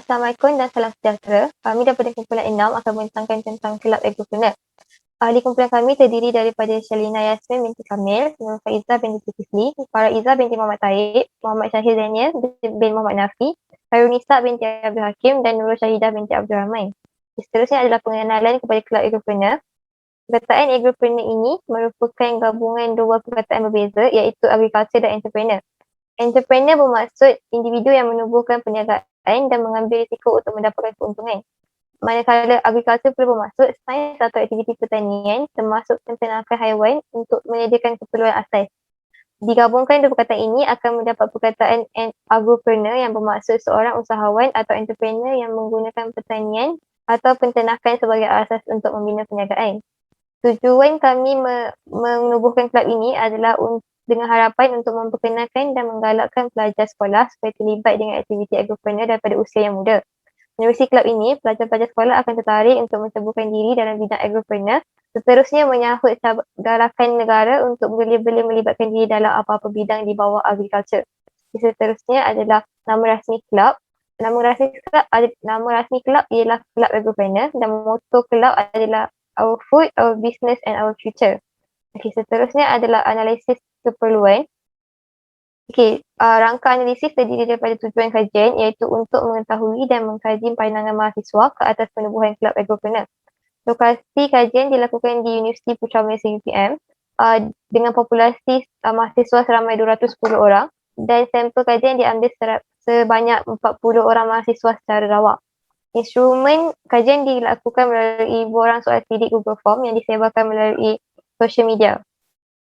Assalamualaikum dan salam sejahtera. Kami daripada kumpulan 6 akan membentangkan tentang kelab agripreneur. Ahli kumpulan kami terdiri daripada Shalina Yasmin binti Kamil, Nur Faizah binti Zulkifli, Farah Izzah binti Muhammad Taib, Muhammad Syahir Daniel bin Muhammad Nafi, Khairunisa binti Abdul Hakim dan Nurul Syahidah binti Abdul Rahman. Seterusnya adalah pengenalan kepada kelab agripreneur. Perkataan agripreneur ini merupakan gabungan dua perkataan berbeza iaitu agriculture dan entrepreneur. Entrepreneur bermaksud individu yang menubuhkan perniagaan dan mengambil risiko untuk mendapatkan keuntungan. Manakala agriculture perlu bermaksud sains atau aktiviti pertanian termasuk penternakan haiwan untuk menyediakan keperluan asas. Digabungkan dua perkataan ini akan mendapat perkataan agripreneur yang bermaksud seorang usahawan atau entrepreneur yang menggunakan pertanian atau penternakan sebagai asas untuk membina perniagaan. Tujuan kami menubuhkan kelab ini adalah dengan harapan untuk memperkenalkan dan menggalakkan pelajar sekolah supaya terlibat dengan aktiviti agripreneur daripada usia yang muda. Menerusi kelab ini, pelajar-pelajar sekolah akan tertarik untuk menceburkan diri dalam bidang agripreneur. Seterusnya menyahut galakan negara untuk boleh-boleh melibatkan diri dalam apa-apa bidang di bawah agriculture. Seterusnya adalah nama rasmi kelab. Nama rasmi kelab ialah Kelab Agripreneur dan moto kelab adalah Our Food, Our Business and Our Future. Okey, seterusnya adalah analisis keperluan. Okey, rangka analisis terdiri daripada tujuan kajian iaitu untuk mengetahui dan mengkaji pandangan mahasiswa ke atas penubuhan kelab agripreneur. Lokasi kajian dilakukan di Universiti Putra Malaysia UPM dengan populasi mahasiswa seramai 210 orang dan sampel kajian diambil sebanyak 40 orang mahasiswa secara rawak. Instrumen kajian dilakukan melalui borang soal sidik Google Form yang disebarkan melalui social media.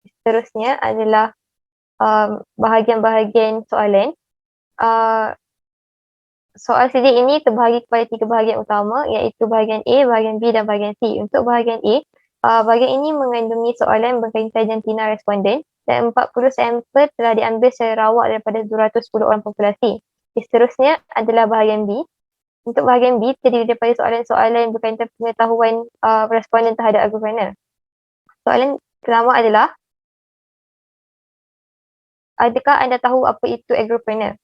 Seterusnya adalah bahagian-bahagian soalan. Soal sidik ini terbahagi kepada 3 bahagian utama iaitu bahagian A, bahagian B dan bahagian C. Untuk bahagian A, bahagian ini mengandungi soalan berkaitan jantina responden dan 40 sampel telah diambil secara rawak daripada 210 orang populasi. Seterusnya adalah bahagian B. Untuk bahagian B terdiri daripada soalan-soalan berkaitan pengetahuan responden terhadap agripreneur. Soalan pertama adalah, adakah anda tahu apa itu agripreneur?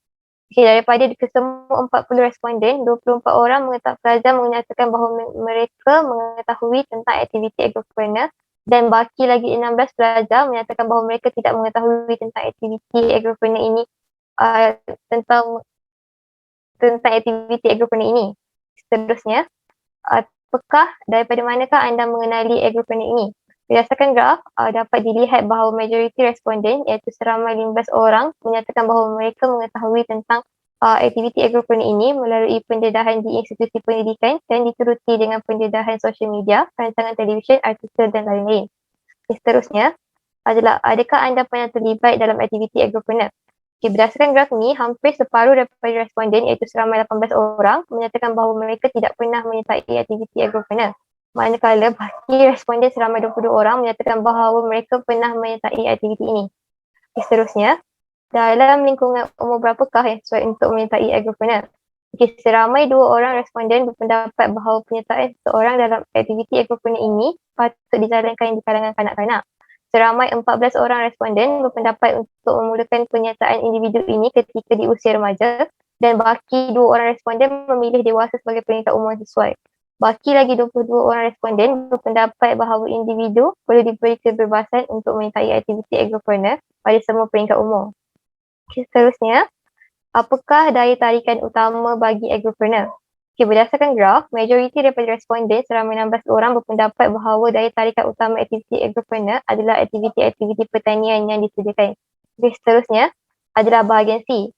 Okay, daripada kesemua 40 responden, 24 orang pelajar menyatakan bahawa mereka mengetahui tentang aktiviti agripreneur dan baki lagi 16 pelajar menyatakan bahawa mereka tidak mengetahui tentang aktiviti agripreneur ini, tentang aktiviti agripreneur ini. Seterusnya, apakah daripada manakah anda mengenali agripreneur ini? Berdasarkan graf, dapat dilihat bahawa majoriti responden iaitu seramai 15 orang menyatakan bahawa mereka mengetahui tentang aktiviti agripreneur ini melalui pendedahan di institusi pendidikan dan dituruti dengan pendedahan sosial media, rancangan televisyen, artikel dan lain-lain. Seterusnya adalah, adakah anda pernah terlibat dalam aktiviti agripreneur? Okay, berdasarkan graf ini, hampir separuh daripada responden iaitu seramai 18 orang menyatakan bahawa mereka tidak pernah menyertai aktiviti agripreneur. Manakala baki responden seramai 20 orang menyatakan bahawa mereka pernah menyertai aktiviti ini. Seterusnya, dalam lingkungan umur berapakah yang sesuai untuk menyertai agripreneur? Okay, seramai 2 orang responden berpendapat bahawa penyertaan seseorang dalam aktiviti agripreneur ini patut dijalankan di kalangan kanak-kanak. Seramai 14 orang responden berpendapat untuk memulakan penyertaan individu ini ketika di usia remaja dan baki 2 orang responden memilih dewasa sebagai peringkat umur yang sesuai. Baki lagi 22 orang responden berpendapat bahawa individu perlu diberi kebebasan untuk menyertai aktiviti agripreneur pada semua peringkat umur. Seterusnya, apakah daya tarikan utama bagi agripreneur? Okay, berdasarkan graf, majoriti daripada responden seramai 16 orang berpendapat bahawa daya tarikan utama aktiviti agripreneur adalah aktiviti-aktiviti pertanian yang disediakan. Okay, seterusnya adalah bahagian C.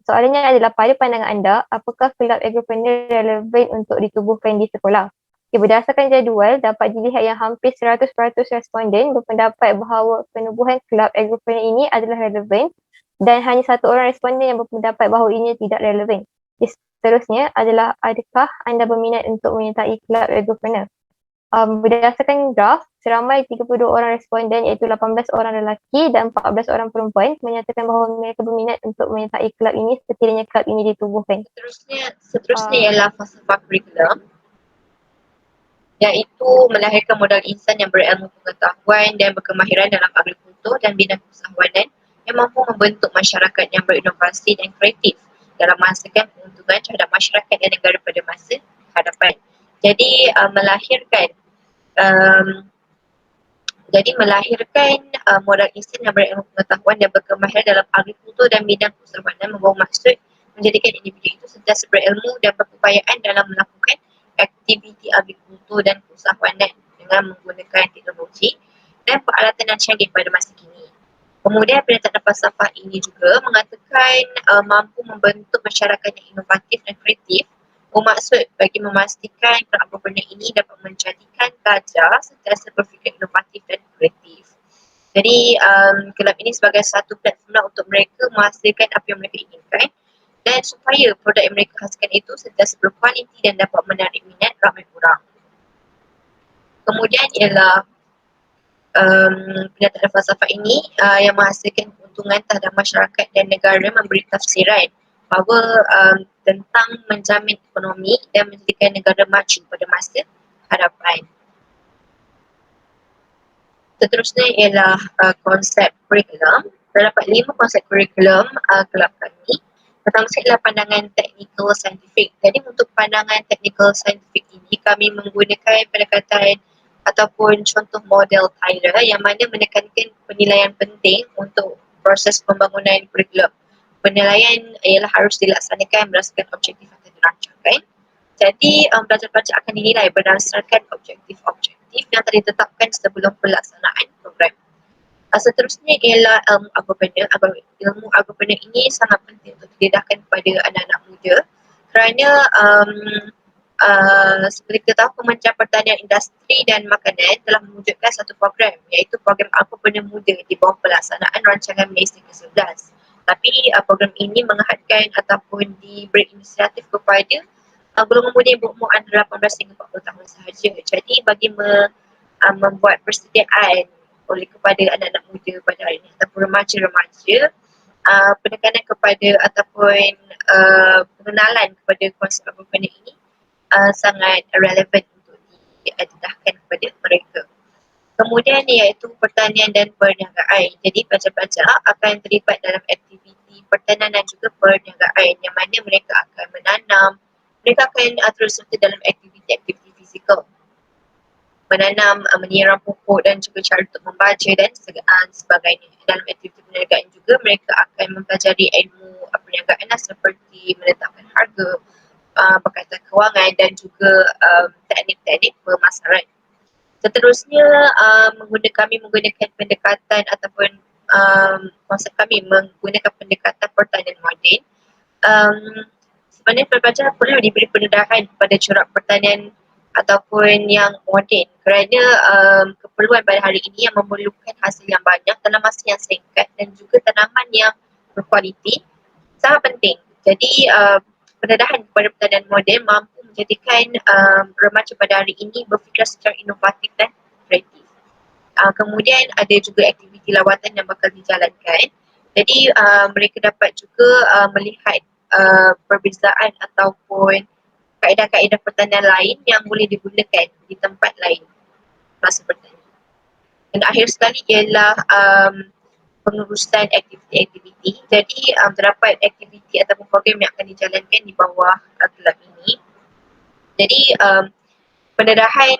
Soalannya adalah, pada pandangan anda, apakah kelab agripreneur relevan untuk ditubuhkan di sekolah? Okay, berdasarkan jadual, dapat dilihat yang hampir 100% responden berpendapat bahawa penubuhan kelab agripreneur ini adalah relevan dan hanya 1 orang responden yang berpendapat bahawa ini tidak relevan. Seterusnya adalah, adakah anda berminat untuk menyertai kelab agripreneur? Berdasarkan graf, seramai 32 orang responden iaitu 18 orang lelaki dan 14 orang perempuan menyatakan bahawa mereka berminat untuk menyertai kelab ini sekiranya kelab ini ditubuhkan. Seterusnya ialah falsafah kurikulum, iaitu melahirkan modal insan yang berilmu pengetahuan dan berkemahiran dalam agrikultur dan bidang usahawanan yang mampu membentuk masyarakat yang berinovasi dan kreatif dalam menghasilkan keuntungan terhadap masyarakat dan negara pada masa hadapan. Jadi melahirkan modal insan yang berilmu pengetahuan dan berkemahiran dalam agrikultur dan bidang keusahawanan membawa maksud menjadikan individu itu sentiasa berilmu dan berupayaan dalam melakukan aktiviti agrikultur dan keusahawanan dengan menggunakan teknologi dan peralatan yang canggih pada masa kini. Kemudian pernyataan falsafah ini juga mengatakan mampu membentuk masyarakat yang inovatif dan kreatif, bermaksud bagi memastikan kelompok ini dapat menjadikan pelajar sentiasa berfikir inovatif dan kreatif. Jadi kelab ini sebagai satu platform untuk mereka menghasilkan apa yang mereka inginkan dan supaya produk yang mereka hasilkan itu sentiasa berkualiti dan dapat menarik minat ramai orang. Kemudian ialah pernyataan falsafah ini yang menghasilkan keuntungan terhadap masyarakat dan negara memberi tafsiran bahawa tentang menjamin ekonomi dan menjadikan negara maju pada masa hadapan. Seterusnya ialah konsep kurikulum. Terdapat 5 konsep kurikulum kelab kami. Pertama sekali adalah pandangan teknikal saintifik. Jadi untuk pandangan teknikal saintifik ini kami menggunakan pendekatan ataupun contoh model Tyler yang mana menekankan penilaian penting untuk proses pembangunan kurikulum. Penilaian ialah harus dilaksanakan berdasarkan objektif yang dirancangkan. Jadi pelajar-pelajar akan dinilai berdasarkan objektif-objektif yang telah ditetapkan sebelum pelaksanaan program. Seterusnya ialah ilmu agropreneur. Ilmu agropreneur ini sangat penting untuk didedahkan kepada anak-anak muda kerana seperti kita tahu Kementerian Pertanian Industri dan Makanan telah mewujudkan satu program iaitu program agropreneur muda di bawah pelaksanaan rancangan Malaysia ke-11. Tapi program ini menghadkan ataupun diberi inisiatif kepada golongan muda yang berumur antara 18 hingga 40 tahun sahaja. Jadi bagi membuat persediaan oleh kepada anak-anak muda pada hari ini ataupun remaja-remaja, penekanan kepada ataupun pengenalan kepada konsep agropreneur ini sangat relevan untuk didedahkan kepada mereka. Kemudian iaitu pertanian dan perniagaan. Jadi pelajar-pelajar akan terlibat dalam aktiviti pertanian dan juga perniagaan yang mana mereka akan menanam, mereka akan terus serta dalam aktiviti-aktiviti fizikal. Menanam, menyiram pokok dan juga cara untuk membaca dan sebagainya. Dalam aktiviti perniagaan juga mereka akan mempelajari ilmu perniagaan seperti menetapkan harga, berkaitan kewangan dan juga teknik-teknik pemasaran. Seterusnya kami menggunakan pendekatan ataupun konsep kami menggunakan pendekatan pertanian moden. Sebenarnya pelajar perlu diberi pendedahan kepada corak pertanian ataupun yang moden kerana keperluan pada hari ini yang memerlukan hasil yang banyak dalam masa yang singkat dan juga tanaman yang berkualiti sangat penting. Jadi pendedahan kepada pertanian moden mampu menjadikan remaja pada hari ini berfikir secara inovatif dan kreatif. Kemudian ada juga aktiviti lawatan yang bakal dijalankan. Jadi mereka dapat juga melihat perbezaan ataupun kaedah-kaedah pertanian lain yang boleh digunakan di tempat lain masa bertanian. Dan akhir sekali ialah pengurusan aktiviti-aktiviti. Jadi terdapat aktiviti ataupun program yang akan dijalankan di bawah kelab ini. Jadi pendedahan,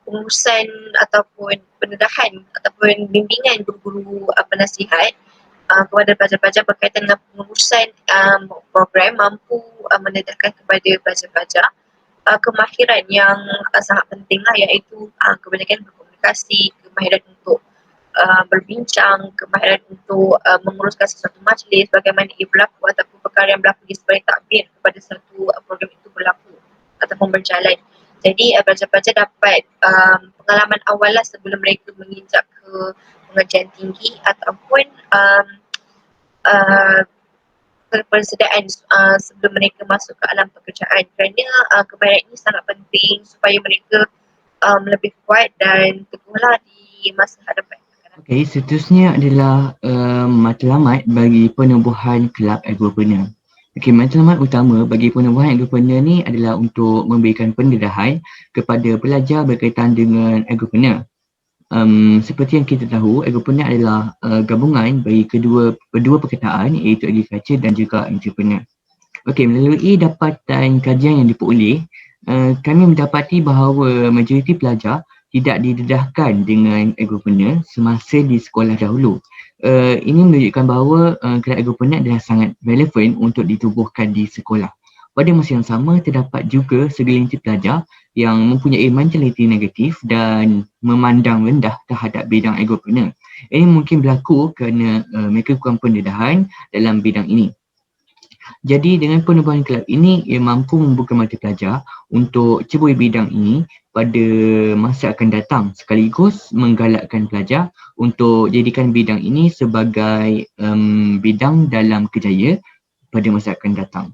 pengurusan ataupun pendedahan ataupun bimbingan guru-guru penasihat kepada pelajar-pelajar berkaitan dengan pengurusan program mampu mendedahkan kepada pelajar-pelajar kemahiran yang sangat penting lah iaitu kebanyakan berkomunikasi, kemahiran untuk berbincang, kemahiran untuk menguruskan sesuatu majlis, bagaimana ia berlaku ataupun perkara yang berlaku di sebalik takbir kepada satu program itu berlaku ataupun berjalan. Jadi pelajar-pelajar dapat pengalaman awal lah sebelum mereka menginjak ke pengajian tinggi ataupun persediaan sebelum mereka masuk ke alam pekerjaan kerana kemahiran ini sangat penting supaya mereka lebih kuat dan teguhlah di masa hadapan. Okey, seterusnya adalah matlamat bagi penubuhan kelab agropreneur. Okey, matlamat utama bagi penubuhan agropreneur ni adalah untuk memberikan pendedahan kepada pelajar berkaitan dengan agropreneur. Seperti yang kita tahu, agripreneur adalah gabungan bagi kedua perkataan, iaitu agriculture dan juga entrepreneur. Okey, melalui dapatan kajian yang diperoleh, kami mendapati bahawa majoriti pelajar tidak didedahkan dengan agripreneur semasa di sekolah dahulu. Ini menunjukkan bahawa kelab agripreneur adalah sangat relevan untuk ditubuhkan di sekolah. Pada masa yang sama, terdapat juga segelintir pelajar yang mempunyai mentaliti negatif dan memandang rendah terhadap bidang agripreneur. Ini mungkin berlaku kerana mereka kurang pendedahan dalam bidang ini. Jadi dengan penubuhan kelab ini, ia mampu membuka mata pelajar untuk ceburi bidang ini pada masa akan datang, sekaligus menggalakkan pelajar untuk jadikan bidang ini sebagai bidang dalam kerjaya pada masa akan datang.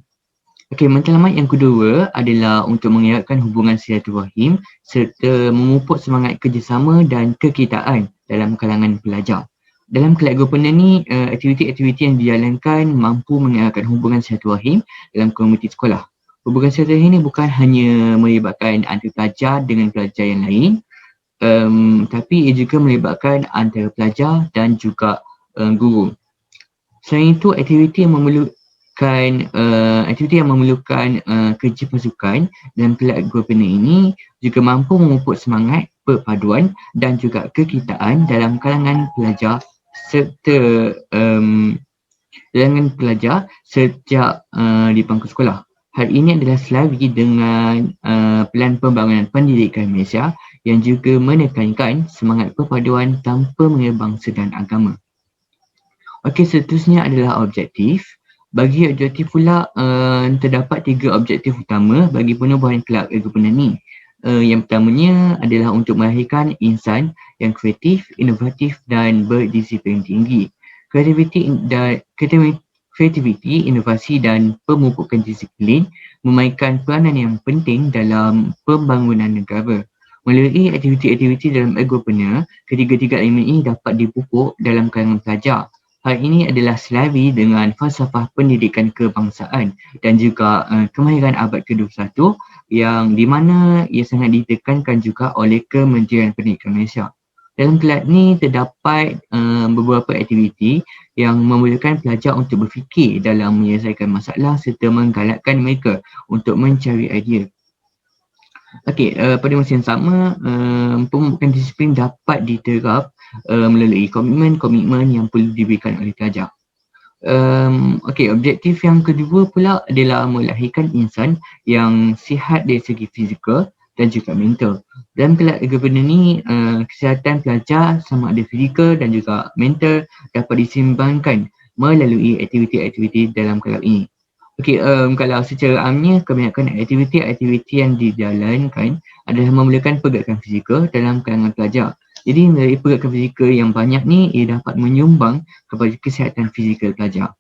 Okey, matlamat yang kedua adalah untuk mengeratkan hubungan silaturahim serta memupuk semangat kerjasama dan kekitaan dalam kalangan pelajar. Dalam kelab agripreneur ni, aktiviti-aktiviti yang dijalankan mampu mengeratkan hubungan silaturahim dalam komuniti sekolah. Hubungan silaturahim ini bukan hanya melibatkan antara pelajar dengan pelajar yang lain, tapi ia juga melibatkan antara pelajar dan juga guru. Selain itu, aktiviti yang memerlukan kerja pasukan dalam kelab agripreneur ini juga mampu memupuk semangat perpaduan dan juga kekitaan dalam kalangan pelajar serta sejak di bangku sekolah. Hal ini adalah selari dengan Pelan Pembangunan Pendidikan Malaysia yang juga menekankan semangat perpaduan tanpa mengira bangsa dan agama. Okey, seterusnya adalah objektif. Bagi objektif pula, terdapat 3 objektif utama bagi penubuhan kelab agripreneur ni. Yang pertamanya adalah untuk melahirkan insan yang kreatif, inovatif dan berdisiplin tinggi. Kreativiti, inovasi dan pemupukan disiplin memainkan peranan yang penting dalam pembangunan negara. Melalui aktiviti-aktiviti dalam agripreneur, ketiga-tiga elemen ini dapat dipupuk dalam kalangan pelajar. Hal ini adalah selari dengan falsafah pendidikan kebangsaan dan juga kemahiran abad ke-21 yang di mana ia sangat ditekankan juga oleh Kementerian Pendidikan Malaysia. Dalam kelab ni terdapat beberapa aktiviti yang memerlukan pelajar untuk berfikir dalam menyelesaikan masalah serta menggalakkan mereka untuk mencari idea. Okey, pada masa yang sama, pemupukan disiplin dapat diterap melalui komitmen yang perlu diberikan oleh pelajar. Okey, objektif yang kedua pula adalah melahirkan insan yang sihat dari segi fizikal dan juga mental. Dalam kelab agripreneur ni, kesihatan pelajar sama ada fizikal dan juga mental dapat disimbangkan melalui aktiviti-aktiviti dalam kelab ini. Okey, kalau secara amnya, kebanyakan aktiviti-aktiviti yang dijalankan adalah memerlukan pergerakan fizikal dalam kalangan pelajar. Jadi dari pergerakan fizikal yang banyak ni, ia dapat menyumbang kepada kesihatan fizikal pelajar.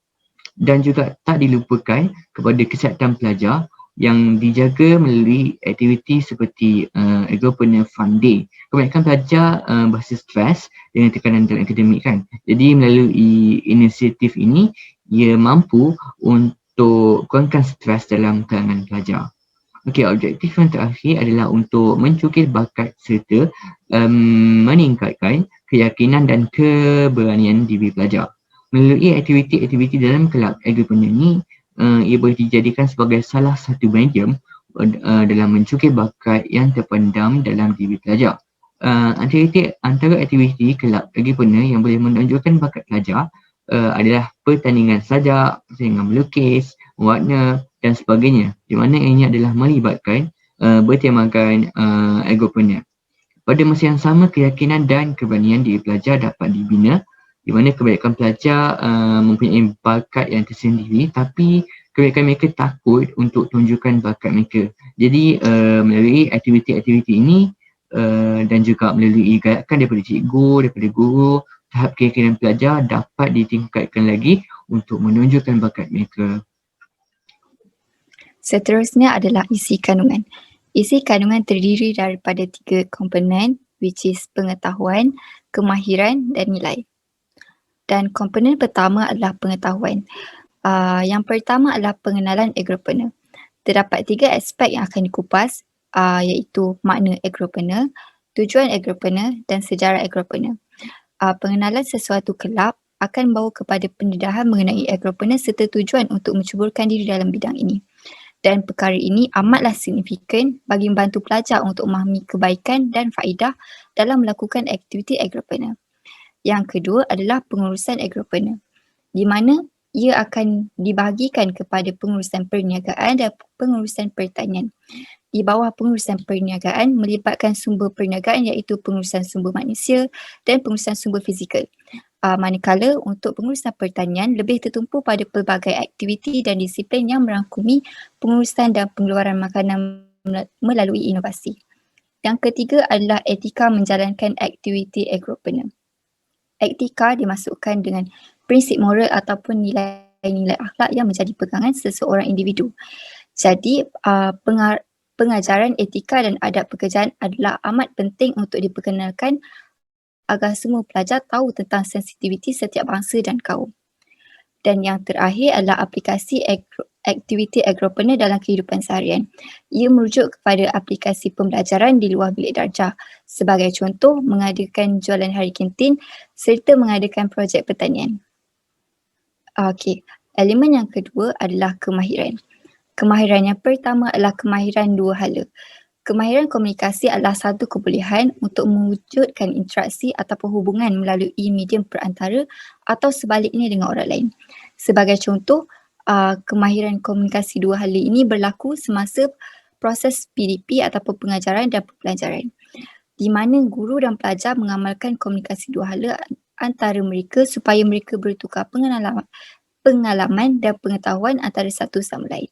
Dan juga tak dilupakan kepada kesihatan pelajar yang dijaga melalui aktiviti seperti agripreneur fun day. Kebanyakan pelajar berasa stres dengan tekanan dalam akademik kan. Jadi melalui inisiatif ini, ia mampu untuk kurangkan stres dalam kalangan pelajar. Okey, objektif yang terakhir adalah untuk mencukir bakat serta meningkatkan keyakinan dan keberanian diri pelajar. Melalui aktiviti-aktiviti dalam kelab agripreneur ni, ia boleh dijadikan sebagai salah satu medium dalam mencukir bakat yang terpendam dalam diri pelajar. Antara aktiviti kelab agripreneur yang boleh menonjolkan bakat pelajar adalah pertandingan sajak, pertandingan melukis, mewarna dan sebagainya, di mana ini adalah melibatkan bertemakan agripreneur. Pada masa yang sama, keyakinan dan keberanian diri pelajar dapat dibina, di mana kebanyakan pelajar mempunyai bakat yang tersendiri tapi kebanyakan mereka takut untuk tunjukkan bakat mereka. Jadi melalui aktiviti-aktiviti ini dan juga melalui galakan daripada cikgu, daripada guru, tahap keyakinan pelajar dapat ditingkatkan lagi untuk menunjukkan bakat mereka. Seterusnya adalah isi kandungan. Isi kandungan terdiri daripada 3 komponen, which is pengetahuan, kemahiran dan nilai. Dan komponen pertama adalah pengetahuan. Yang pertama adalah pengenalan agripreneur. Terdapat 3 aspek yang akan dikupas, iaitu makna agripreneur, tujuan agripreneur dan sejarah agripreneur. Pengenalan sesuatu kelab akan membawa kepada pendedahan mengenai agripreneur serta tujuan untuk mencuburkan diri dalam bidang ini. Dan perkara ini amatlah signifikan bagi membantu pelajar untuk memahami kebaikan dan faedah dalam melakukan aktiviti agripreneur. Yang kedua adalah pengurusan agripreneur, di mana ia akan dibahagikan kepada pengurusan perniagaan dan pengurusan pertanian. Di bawah pengurusan perniagaan melibatkan sumber perniagaan iaitu pengurusan sumber manusia dan pengurusan sumber fizikal. Manakala untuk pengurusan pertanian lebih tertumpu pada pelbagai aktiviti dan disiplin yang merangkumi pengurusan dan pengeluaran makanan melalui inovasi. Yang ketiga adalah etika menjalankan aktiviti agripreneur. Etika dimasukkan dengan prinsip moral ataupun nilai-nilai akhlak yang menjadi pegangan seseorang individu. Jadi pengajaran etika dan adab pekerjaan adalah amat penting untuk diperkenalkan agar semua pelajar tahu tentang sensitiviti setiap bangsa dan kaum. Dan yang terakhir adalah aplikasi aktiviti agripreneur dalam kehidupan seharian. Ia merujuk kepada aplikasi pembelajaran di luar bilik darjah. Sebagai contoh, mengadakan jualan hari kantin serta mengadakan projek pertanian. Elemen yang kedua adalah kemahiran. Kemahiran yang pertama adalah kemahiran dua hala. Kemahiran komunikasi adalah satu kebolehan untuk mewujudkan interaksi ataupun hubungan melalui medium perantara atau sebaliknya dengan orang lain. Sebagai contoh, kemahiran komunikasi dua hala ini berlaku semasa proses PDP ataupun pengajaran dan pembelajaran, di mana guru dan pelajar mengamalkan komunikasi dua hala antara mereka supaya mereka bertukar pengalaman dan pengetahuan antara satu sama lain.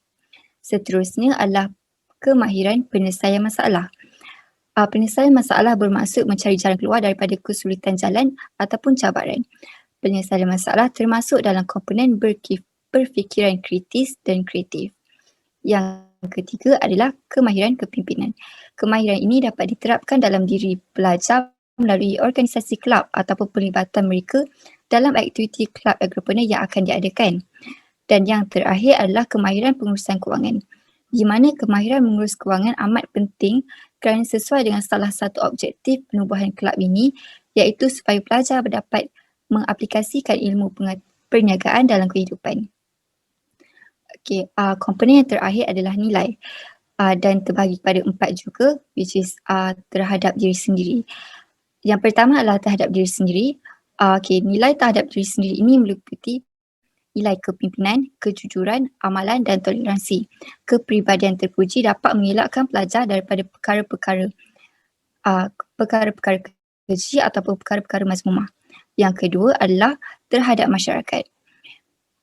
Seterusnya adalah kemahiran penyelesaian masalah. Penyelesaian masalah bermaksud mencari jalan keluar daripada kesulitan jalan ataupun cabaran. Penyelesaian masalah termasuk dalam komponen berfikiran kritis dan kreatif. Yang ketiga adalah kemahiran kepimpinan. Kemahiran ini dapat diterapkan dalam diri pelajar melalui organisasi kelab ataupun pelibatan mereka dalam aktiviti kelab agripreneur yang akan diadakan. Dan yang terakhir adalah kemahiran pengurusan kewangan, di mana kemahiran mengurus kewangan amat penting kerana sesuai dengan salah satu objektif penubuhan kelab ini iaitu supaya pelajar dapat mengaplikasikan ilmu perniagaan dalam kehidupan. Komponen yang terakhir adalah nilai dan terbagi kepada 4 juga, which is terhadap diri sendiri. Yang pertama adalah terhadap diri sendiri. Nilai terhadap diri sendiri ini meliputi nilai kepimpinan, kejujuran, amalan dan toleransi. Kepribadian terpuji dapat mengelakkan pelajar daripada perkara-perkara keji ataupun perkara-perkara mazmumah. Yang kedua adalah terhadap masyarakat.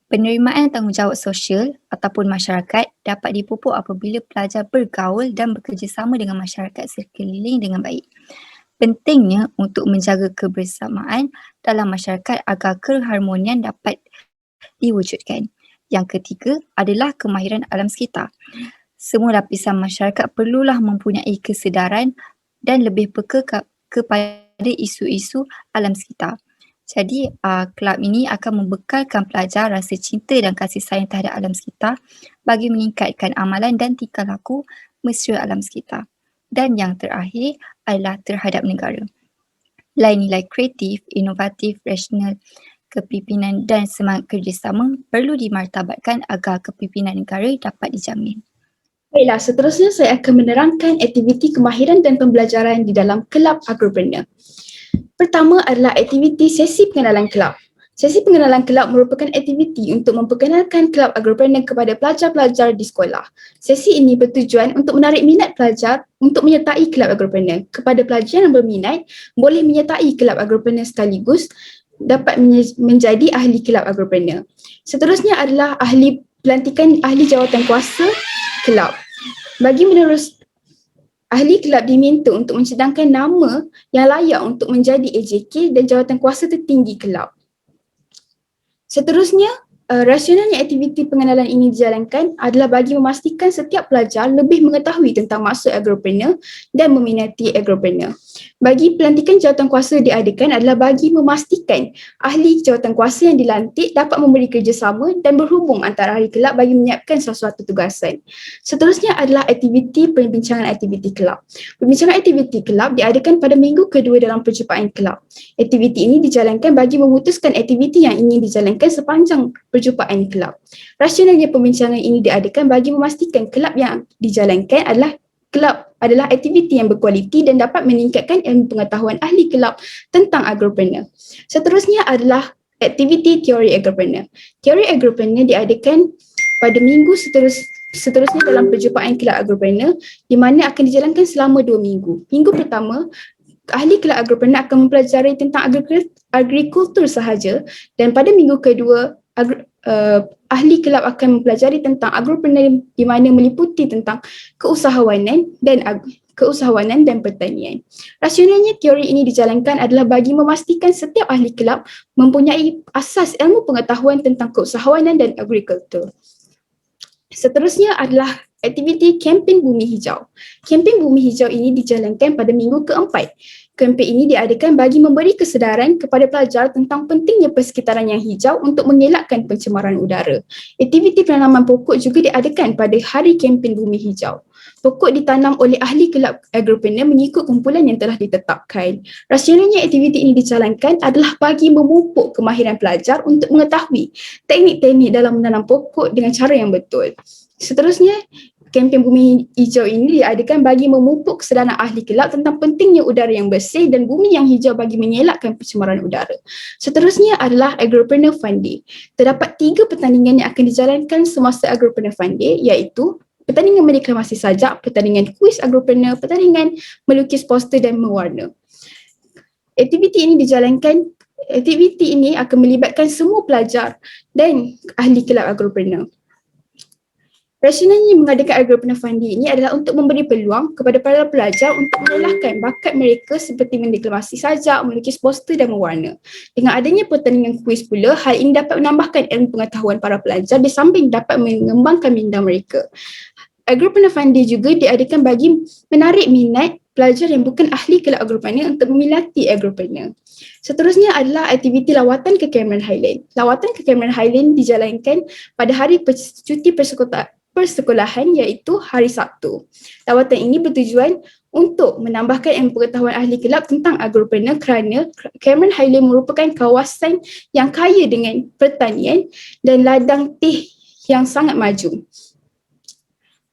Penerimaan tanggungjawab sosial ataupun masyarakat dapat dipupuk apabila pelajar bergaul dan bekerjasama dengan masyarakat sekeliling dengan baik. Pentingnya untuk menjaga kebersamaan dalam masyarakat agar keharmonian dapat diwujudkan. Yang ketiga adalah kemahiran alam sekitar. Semua lapisan masyarakat perlulah mempunyai kesedaran dan lebih peka kepada isu-isu alam sekitar. Jadi, kelab ini akan membekalkan pelajar rasa cinta dan kasih sayang terhadap alam sekitar bagi meningkatkan amalan dan tingkah laku mesra alam sekitar. Dan yang terakhir adalah terhadap negara. Nilai-nilai kreatif, inovatif, rasional, kepimpinan dan semangat kerjasama perlu dimartabatkan agar kepimpinan negara dapat dijamin. Baiklah, seterusnya saya akan menerangkan aktiviti kemahiran dan pembelajaran di dalam kelab agripreneur. Pertama adalah aktiviti sesi pengenalan kelab. Sesi pengenalan kelab merupakan aktiviti untuk memperkenalkan kelab agripreneur kepada pelajar-pelajar di sekolah. Sesi ini bertujuan untuk menarik minat pelajar untuk menyertai kelab agripreneur. Kepada pelajar yang berminat, boleh menyertai kelab agripreneur sekaligus dapat menjadi ahli kelab agripreneur. Seterusnya adalah pelantikan ahli jawatankuasa kelab. Bagi menerus, ahli kelab diminta untuk mencadangkan nama yang layak untuk menjadi AJK dan jawatankuasa tertinggi kelab. Seterusnya Rasionalnya aktiviti pengenalan ini dijalankan adalah bagi memastikan setiap pelajar lebih mengetahui tentang maksud agropreneur dan meminati agropreneur. Bagi pelantikan jawatankuasa diadakan adalah bagi memastikan ahli jawatankuasa yang dilantik dapat memberi kerjasama dan berhubung antara ahli kelab bagi menyiapkan sesuatu tugasan. Seterusnya adalah aktiviti perbincangan aktiviti kelab. Perbincangan aktiviti kelab diadakan pada minggu kedua dalam perjumpaan kelab. Aktiviti ini dijalankan bagi memutuskan aktiviti yang ingin dijalankan sepanjang perjumpaan kelab. Rasionalnya pembincangan ini diadakan bagi memastikan kelab yang dijalankan adalah aktiviti yang berkualiti dan dapat meningkatkan ilmu pengetahuan ahli kelab tentang agropreneur. Seterusnya adalah aktiviti teori agropreneur. Teori agropreneur diadakan pada minggu seterusnya dalam perjumpaan kelab agropreneur di mana akan dijalankan selama 2 minggu. Minggu pertama, ahli kelab agropreneur akan mempelajari tentang agrikultur sahaja dan pada minggu kedua ahli kelab akan mempelajari tentang agropreneur di mana meliputi tentang keusahawanan dan pertanian. Rasionalnya teori ini dijalankan adalah bagi memastikan setiap ahli kelab mempunyai asas ilmu pengetahuan tentang keusahawanan dan agrikultur. Seterusnya adalah aktiviti kempen Bumi Hijau. Kempen Bumi Hijau ini dijalankan pada minggu keempat. Kempen ini diadakan bagi memberi kesedaran kepada pelajar tentang pentingnya persekitaran yang hijau untuk mengelakkan pencemaran udara. Aktiviti penanaman pokok juga diadakan pada hari kempen Bumi Hijau. Pokok ditanam oleh ahli kelab agropreneur mengikut kumpulan yang telah ditetapkan. Rasionalnya aktiviti ini dijalankan adalah bagi memupuk kemahiran pelajar untuk mengetahui teknik-teknik dalam menanam pokok dengan cara yang betul. Seterusnya, kempen Bumi Hijau ini diadakan bagi memupuk kesedaran ahli kelab tentang pentingnya udara yang bersih dan bumi yang hijau bagi mengelakkan pencemaran udara. Seterusnya adalah Agropreneur Fun Day. Terdapat 3 pertandingan yang akan dijalankan semasa Agropreneur Fun Day iaitu pertandingan mendeklamasi sajak, pertandingan kuis agropreneur, pertandingan melukis poster dan mewarna. Aktiviti ini akan melibatkan semua pelajar dan ahli kelab agropreneur. Rasionalnya mengadakan Agropreneur Fun Day ini adalah untuk memberi peluang kepada para pelajar untuk mengelahkan bakat mereka seperti mendeklamasi sajak, melukis poster dan mewarna. Dengan adanya pertandingan kuis pula, hal ini dapat menambahkan ilmu pengetahuan para pelajar di samping dapat mengembangkan minda mereka. Agropreneur Fun Day juga diadakan bagi menarik minat pelajar yang bukan ahli kelab agropreneur untuk meminati agropreneur. Seterusnya adalah aktiviti lawatan ke Cameron Highland. Lawatan ke Cameron Highland dijalankan pada hari cuti persekolahan iaitu hari Sabtu. Lawatan ini bertujuan untuk menambahkan ilmu pengetahuan ahli kelab tentang agropreneur kerana Cameron Highland merupakan kawasan yang kaya dengan pertanian dan ladang teh yang sangat maju.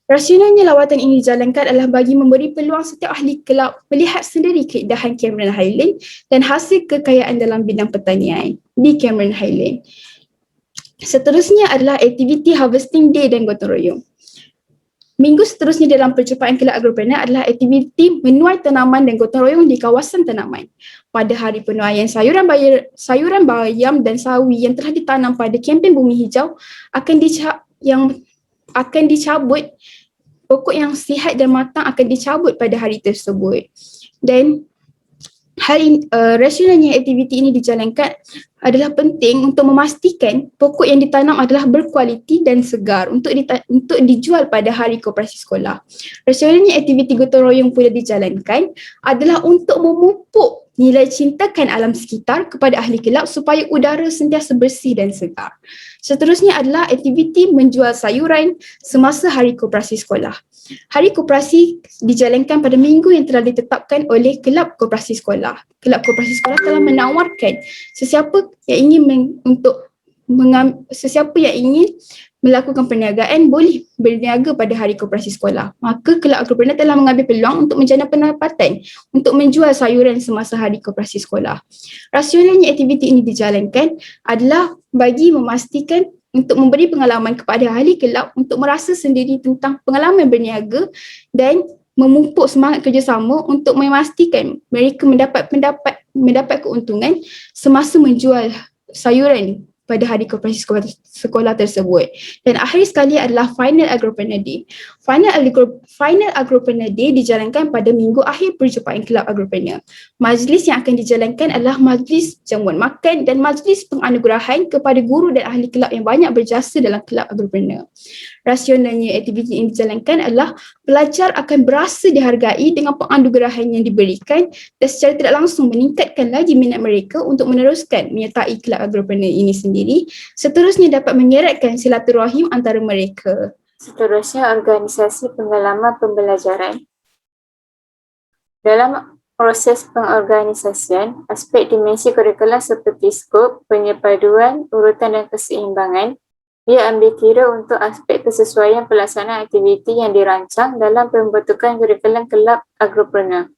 Rasionalnya lawatan ini dijalankan adalah bagi memberi peluang setiap ahli kelab melihat sendiri keindahan Cameron Highland dan hasil kekayaan dalam bidang pertanian di Cameron Highland. Seterusnya adalah aktiviti Harvesting Day dan gotong royong. Minggu seterusnya dalam perjumpaan kelab agropreneur adalah aktiviti menuai tanaman dan gotong royong di kawasan tanaman. Pada hari penuaian sayuran bayam dan sawi yang telah ditanam pada kempen Bumi Hijau akan dicabut, pokok yang sihat dan matang akan dicabut pada hari tersebut. Dan rasionalnya aktiviti ini dijalankan adalah penting untuk memastikan pokok yang ditanam adalah berkualiti dan segar untuk dijual pada hari koperasi sekolah. Rasionalnya aktiviti gotong royong pula dijalankan adalah untuk memupuk nilai cintakan alam sekitar kepada ahli kelab supaya udara sentiasa bersih dan segar. Seterusnya adalah aktiviti menjual sayuran semasa hari koperasi sekolah. Hari koperasi dijalankan pada minggu yang telah ditetapkan oleh kelab koperasi sekolah. Kelab koperasi sekolah telah menawarkan sesiapa yang ingin melakukan perniagaan boleh berniaga pada hari koperasi sekolah. Maka kelab agropreneur telah mengambil peluang untuk menjana pendapatan untuk menjual sayuran semasa hari koperasi sekolah. Rasionalnya aktiviti ini dijalankan adalah bagi memastikan untuk memberi pengalaman kepada ahli kelab untuk merasa sendiri tentang pengalaman berniaga dan memupuk semangat kerjasama untuk memastikan mereka mendapat keuntungan semasa menjual sayuran pada hari koperasi sekolah tersebut. Dan akhir sekali adalah Final Agropreneur Day. Final Agropreneur Day dijalankan pada minggu akhir perjumpaan Kelab Agropreneur. Majlis yang akan dijalankan adalah majlis jamuan makan dan majlis penganugerahan kepada guru dan ahli kelab yang banyak berjasa dalam Kelab Agropreneur. Rasionalnya aktiviti ini dijalankan adalah pelajar akan berasa dihargai dengan penganugerahan yang diberikan dan secara tidak langsung meningkatkan lagi minat mereka untuk meneruskan menyertai Kelab Agropreneur ini sendiri. Seterusnya dapat mengeratkan silaturahim antara mereka. Seterusnya, organisasi pengalaman pembelajaran. Dalam proses pengorganisasian, aspek dimensi kurikulum seperti skop, penyepaduan, urutan dan keseimbangan, dia ambil kira untuk aspek kesesuaian pelaksanaan aktiviti yang dirancang dalam pembentukan kurikulum Kelab Agropreneur.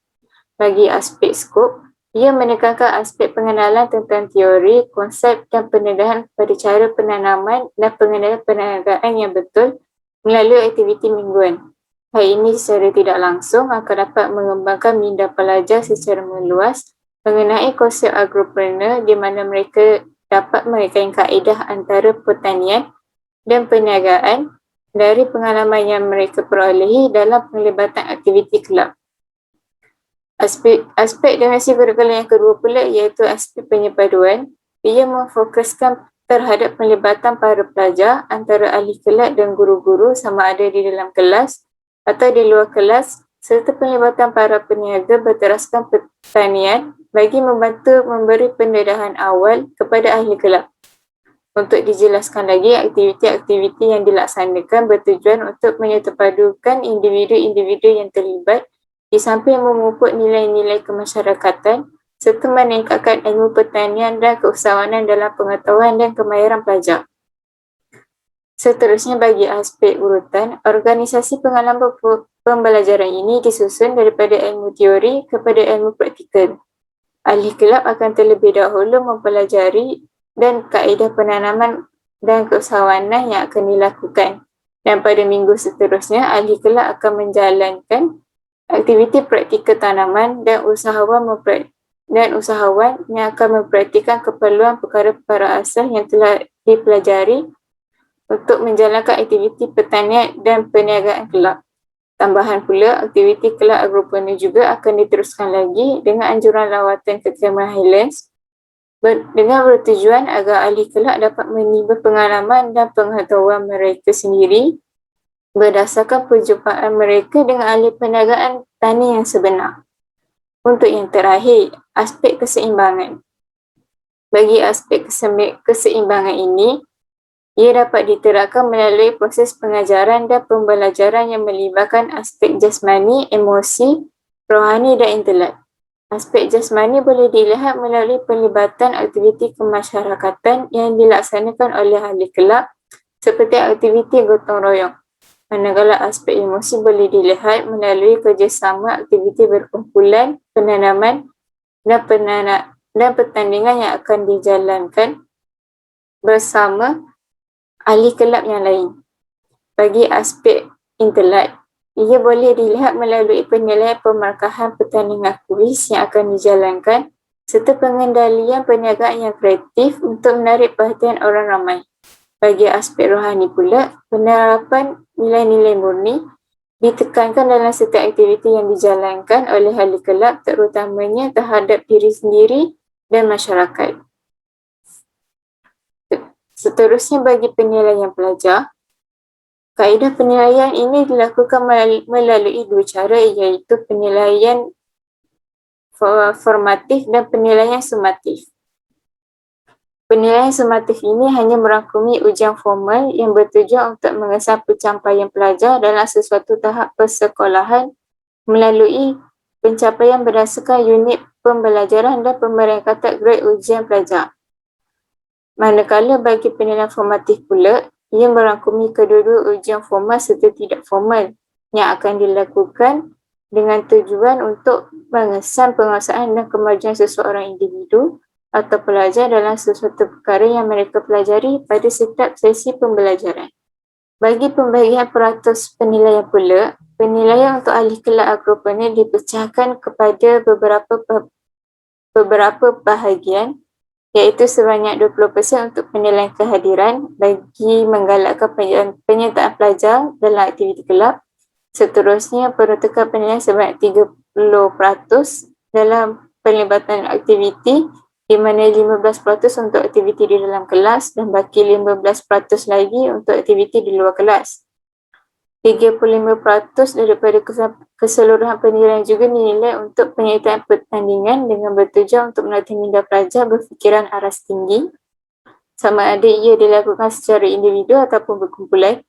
Bagi aspek skop, ia menekankan aspek pengenalan tentang teori, konsep dan pendedahan pada cara penanaman dan pengenalan perniagaan yang betul melalui aktiviti mingguan. Hal ini secara tidak langsung akan dapat mengembangkan minda pelajar secara meluas mengenai konsep agropreneur di mana mereka dapat mengkaitkan kaedah antara pertanian dan perniagaan dari pengalaman yang mereka perolehi dalam penglibatan aktiviti kelab. Aspek dimensi kurikulum yang kedua pula iaitu aspek penyepaduan. Ia memfokuskan terhadap pelibatan para pelajar antara ahli kelab dan guru-guru sama ada di dalam kelas atau di luar kelas serta pelibatan para peniaga berteraskan pertanian bagi membantu memberi pendedahan awal kepada ahli kelab. Untuk dijelaskan lagi, aktiviti-aktiviti yang dilaksanakan bertujuan untuk menyertapadukan individu-individu yang terlibat di samping memupuk nilai-nilai kemasyarakatan serta meningkatkan ilmu pertanian dan keusahawanan dalam pengetahuan dan kemahiran pelajar. Seterusnya bagi aspek urutan, organisasi pengalaman pembelajaran ini disusun daripada ilmu teori kepada ilmu praktikal. Ahli kelab akan terlebih dahulu mempelajari dan kaedah penanaman dan keusahawanan yang akan dilakukan. Dan pada minggu seterusnya, ahli kelab akan menjalankan aktiviti praktikal tanaman dan usahawan yang akan mempraktikkan keperluan perkara-perkara asal yang telah dipelajari untuk menjalankan aktiviti pertanian dan perniagaan kelab. Tambahan pula, aktiviti kelab agropreneur juga akan diteruskan lagi dengan anjuran lawatan ke Cameron Highlands dengan bertujuan agar ahli kelab dapat menimba pengalaman dan pengetahuan mereka sendiri berdasarkan perjumpaan mereka dengan ahli perniagaan tani yang sebenar. Untuk yang terakhir, aspek keseimbangan. Bagi aspek keseimbangan ini, ia dapat diterapkan melalui proses pengajaran dan pembelajaran yang melibatkan aspek jasmani, emosi, rohani dan intelek. Aspek jasmani boleh dilihat melalui pelibatan aktiviti kemasyarakatan yang dilaksanakan oleh ahli kelab seperti aktiviti gotong royong. Manakala aspek emosi boleh dilihat melalui kerjasama aktiviti berkumpulan, penanaman dan pertandingan yang akan dijalankan bersama ahli kelab yang lain. Bagi aspek intelek, ia boleh dilihat melalui penilaian pemarkahan pertandingan kuis yang akan dijalankan serta pengendalian perniagaan yang kreatif untuk menarik perhatian orang ramai. Bagi aspek rohani pula, penerapan nilai-nilai murni ditekankan dalam setiap aktiviti yang dijalankan oleh ahli kelab terutamanya terhadap diri sendiri dan masyarakat. Seterusnya bagi penilaian pelajar, kaedah penilaian ini dilakukan melalui dua cara iaitu penilaian formatif dan penilaian sumatif. Penilaian sumatif ini hanya merangkumi ujian formal yang bertujuan untuk mengesan pencapaian pelajar dalam sesuatu tahap persekolahan melalui pencapaian berdasarkan unit pembelajaran dan pemberian kata grade ujian pelajar. Manakala bagi penilaian formatif pula, ia merangkumi kedua-dua ujian formal serta tidak formal yang akan dilakukan dengan tujuan untuk mengesan penguasaan dan kemajuan seseorang individu atau pelajar dalam sesuatu perkara yang mereka pelajari pada setiap sesi pembelajaran. Bagi pembagian peratus penilaian pula, penilaian untuk ahli kelab agropreneur dipecahkan kepada beberapa bahagian iaitu sebanyak 20% untuk penilaian kehadiran bagi menggalakkan penyertaan pelajar dalam aktiviti kelab. Seterusnya, peruntukan penilaian sebanyak 30% dalam pelibatan aktiviti, di mana 15% untuk aktiviti di dalam kelas dan baki 15% lagi untuk aktiviti di luar kelas. 35% daripada keseluruhan penilaian juga dinilai untuk penyertaan pertandingan dengan bertujuan untuk melatih minda pelajar berfikiran aras tinggi, sama ada ia dilakukan secara individu ataupun berkumpulan.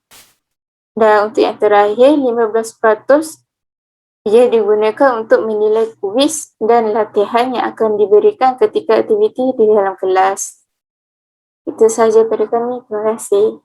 Dan untuk yang terakhir, 15% ia digunakan untuk menilai kuis dan latihan yang akan diberikan ketika aktiviti di dalam kelas. Itu sahaja pada kami. Terima kasih.